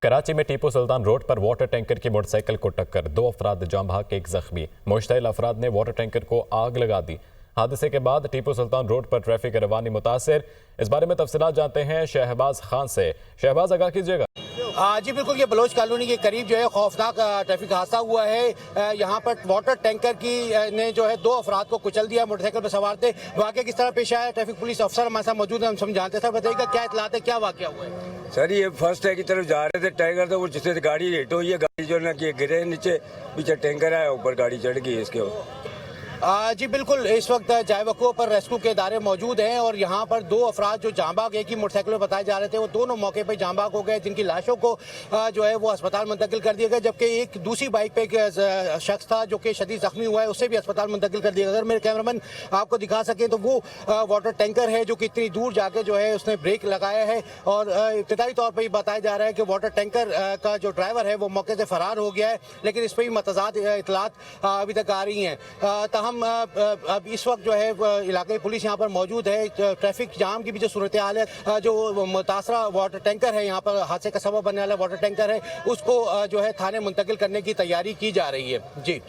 कराची में टीपू सुल्तान रोड पर water tanker की मोटरसाइकिल को टक्कर, 2 अफराद जाम बहक, 1 जख्मी। मुश्तइल अफराद ने वाटर टैंकर को आग लगा दी। हादसे के बाद टीपू सुल्तान रोड पर ट्रैफिक रवानी मुतासर। इस बारे में तफसीलात जानते हैं शहबाज खान से। शहबाज, आगाह कीजिएगा। जी बिल्कुल, ये बलोच कॉलोनी के करीब जो है खौफनाक ट्रैफिक हादसा हुआ है। यहाँ पर वाटर टैंकर की ने जो है 2 अफराद को कुचल दिया, मोटरसाइकिल पर सवार थे। वाकया किस तरह पेश आया? ट्रैफिक पुलिस अफसर हमारे साथ मौजूद है, हम समझाते। सर बताइएगा क्या इतलात है, क्या वाकया हुआ है? सर ये फर्स्ट है की तरफ जा रहे थे, टैंकर था वो जिससे गाड़ी हिट हुई है। गाड़ी जो है ना कि गिरे नीचे, पीछे टैंकर आया, ऊपर गाड़ी चढ़ गई इसके। जी बिल्कुल, इस वक्त जाए वक़्फ़ों पर रेस्क्यू के इदारे मौजूद हैं और यहाँ पर 2 अफराद जो जांबाग एक ही मोटरसाइकिल में बताए जा रहे थे, वो दोनों मौके पर जांबाग हो गए, जिनकी लाशों को जो है वो अस्पताल मुंतकिल कर दिया गया। जबकि एक दूसरी बाइक पे एक शख्स था जो कि शदीद जख्मी हुआ है, उससे भी अस्पताल मुंतकिल कर दिया गया। अगर मेरे कैमरामैन आपको दिखा सकें तो वो वाटर टैंकर है जो कि इतनी दूर जाके जो है उसने ब्रेक लगाया है और इब्तदाई तौर पर ये बताया जा रहा है कि वाटर टैंकर का जो ड्राइवर है वो मौके से फरार हो गया है, लेकिन इस पर भी मतजाद इतलात अभी तक आ रही हैं। तहम अब इस वक्त जो है इलाके पुलिस यहाँ पर मौजूद है। ट्रैफिक जाम की भी जो सूरत हाल है, जो मुतासरा वाटर टैंकर है, यहाँ पर हादसे का सबब बनने वाला वाटर टैंकर है, उसको जो है थाने मुंतकिल करने की तैयारी की जा रही है। जी।